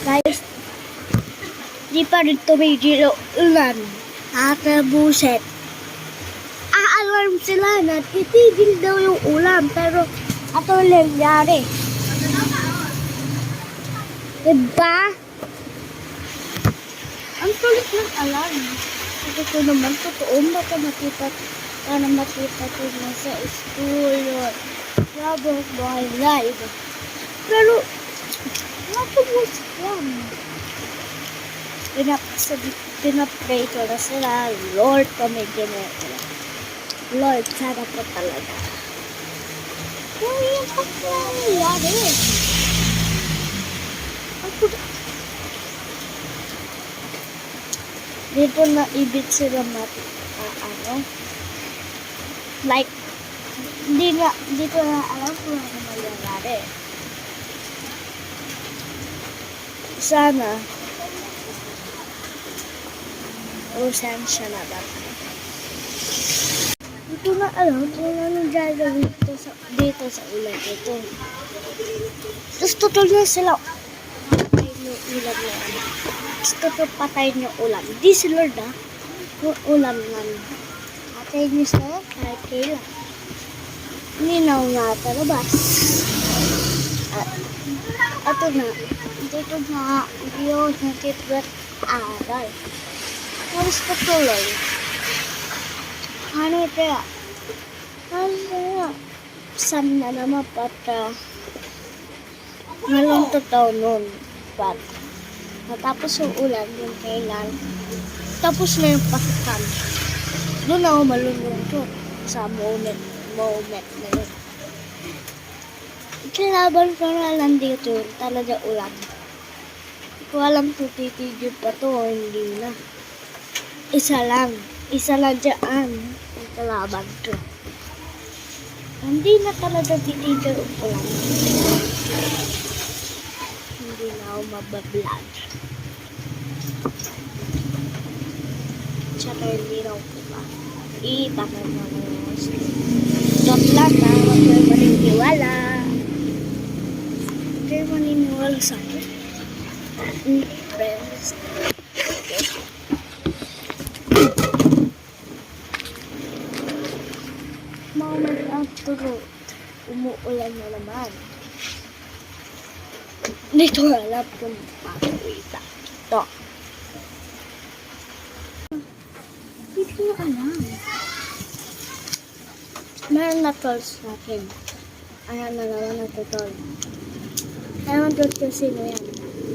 Guys, di pa rin tumigil ang ulan. Buset. Alarm sila na titigil daw yung ulan. Pero ito nangyari. Diba? Ang tulit ng alarm. Kasi ko naman totoo baka makita ko na sa school yun. Grabe buhay live. Pero nakapagod yan. Pinapray ko na sila. Lord, kami ginagawa. Lord, sana po talaga. Kaya yung pagkakalari. Dito na ibig sila like, dito na alam kung ano mangyayari. Sana, usensya na ba? Dito na alam kung anong gagawin dito sa ulan ito. Tapos tutul na sila. Ulan na yan. Gusto patayin yung ulan. Di si Lord yung ulan lang. Patayin niyo sila kahit kailan. Ninaw nga talabas. At ito na. Dito na yun yung kitbat aral. Tapos patuloy. Ano kaya? Saan na naman pata ngalong totoo nun. But, natapos yung ulan, yung kailan, tapos na yung pasukan. Doon ako malulungkot sa moment na yun. Kalaban ko na lang dito, talaga ulan. Hindi ko alam kung titigil pa to o hindi na. Isa lang dyan, yung kalaban ko. Hindi na talaga titigil ang ulan. Hindi na ako mabablog. Tsaka hindi na ako pa. Baka na ako. Joke lang na. Huwag kayo maniniwala. Huwag kayo maniniwala sa akin. Friends. Okay. Moment of truth. Umuulan na naman. Hindi ko alam kung pakita. Ito. Hindi ko alam. Meron na tol sa akin. Ayan na naman na tol. Ewan ko kung sino yan.